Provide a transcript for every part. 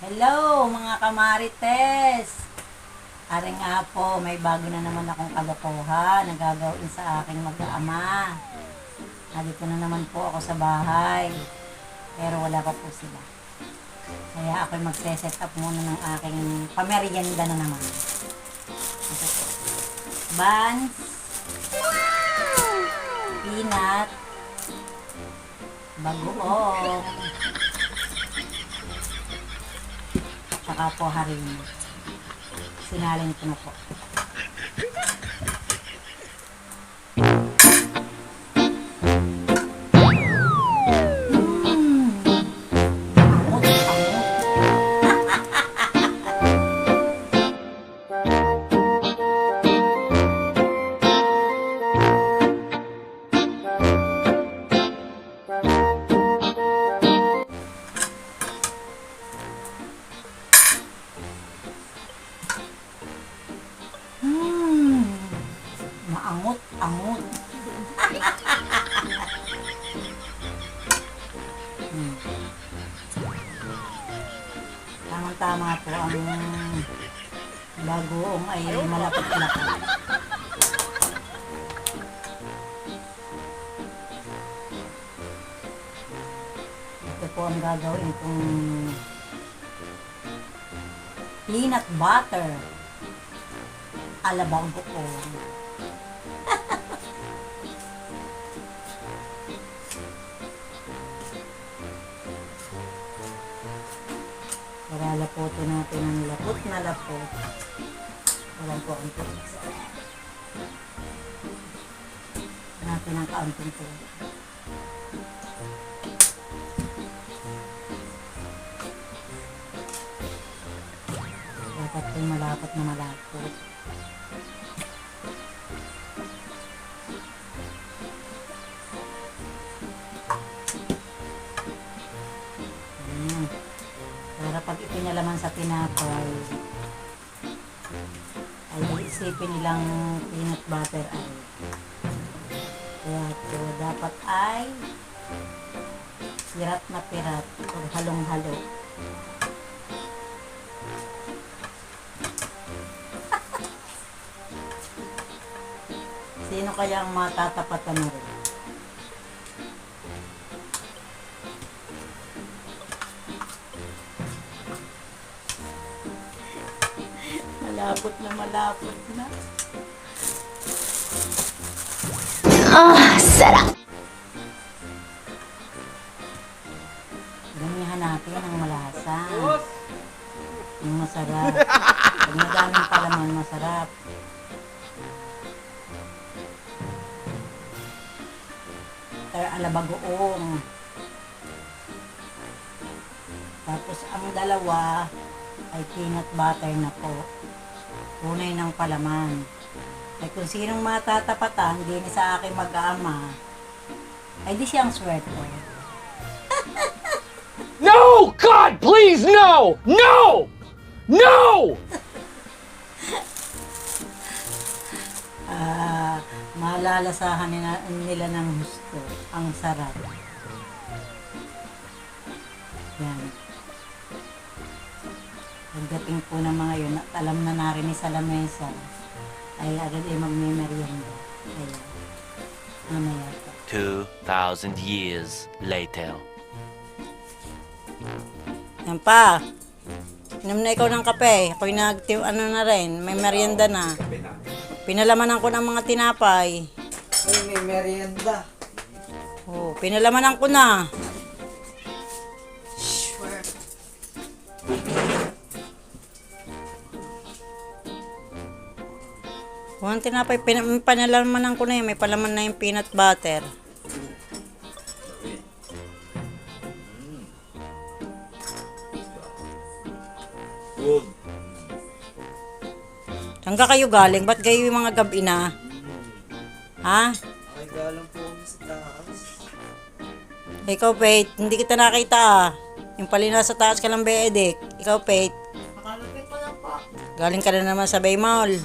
Hello mga kamarites! Are nga po, may bago na naman akong kalokohan na gagawin sa aking mag-aama. Nandito na naman po ako sa bahay, pero wala pa po sila. Kaya ako'y mag-set up muna ng aking pamerienda na naman. Ito po. Buns, peanut, bagoong, saka po harina. Sinalin ko na po. Maangot-angot. Tamang-tama po ang bagoong ay malapit-lapit. Ito po ang gagawin kong peanut butter ala bagoong. Para laputin natin ang lapot na lapot. Walang po ang tubig sa natin ang kaunting tubig. Dapat po malapot na malapot. Para pag ipinalaman sa tinapay, ay isipin nilang peanut butter ay. Kaya ito dapat ay pirat na pirat o halong-halo. Sino kaya ang matatapatan na rin? Malapot na. Sarap! Damihan natin ang malasa. Yung masarap. Pag madaming palaman, masarap. Ala bagoong. Tapos ang dalawa ay peanut butter na po. Tunay ng palaman. Ay kung sinong matatapatan, din sa aking mag-aama, ay di siyang swerte. No! God, please, no! No! No! Malalasahan nila ng gusto. Ang sarap. Yan. Pagdating po ng mga yun, at alam na narinig sa lamesa, ay agad ay magme-merienda. Kaya, mamaya po. 2,000 years later. Yan pa. Inom na ikaw ng kape. Ako'y ano na rin, may merienda na. Pinalamanan ko ng mga tinapay. Ay, may merienda. Oh, pinalamanan ko na. Sure. Kung ang tinapay, panalamanan ko na yun. May palaman na yung peanut butter. Good. Saan ka kayo galing? Ba't kayo yung mga gabi na? Ha? Ay, galang po kami sa taas. Ikaw, Pate, hindi kita nakita ah. Yung pali nasa taas ka lang, Beedek. Ikaw, Pate. Makalapit ko na po. Galing ka na naman sa Baymall.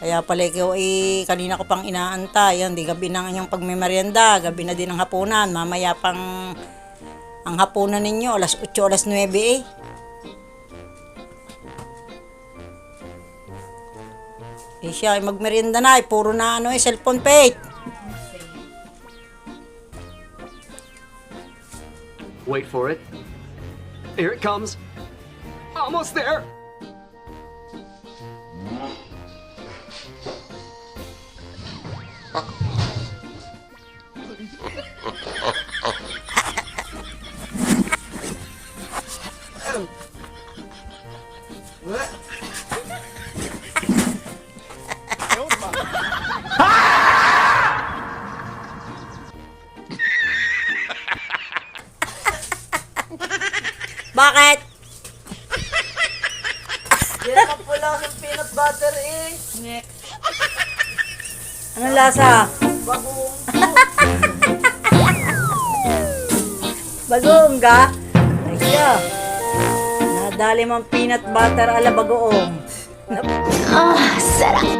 Kaya pala ikaw kanina ko pang inaantay. Yan, di gabi na ang inyong pagmemerienda. Gabi na din ang hapunan. Mamaya pang Ang hapunan ninyo, alas 8, alas 9 eh. Eh siya, magmerienda na eh. Puro na cellphone page. Wait for it. Here it comes. Almost there. Bakit? Yan ang pula ng peanut butter eh. Anong lasa? Bagong. Bagoong ka? Ay siya. Nadali mong peanut butter ala bagoong. Ah, sarap.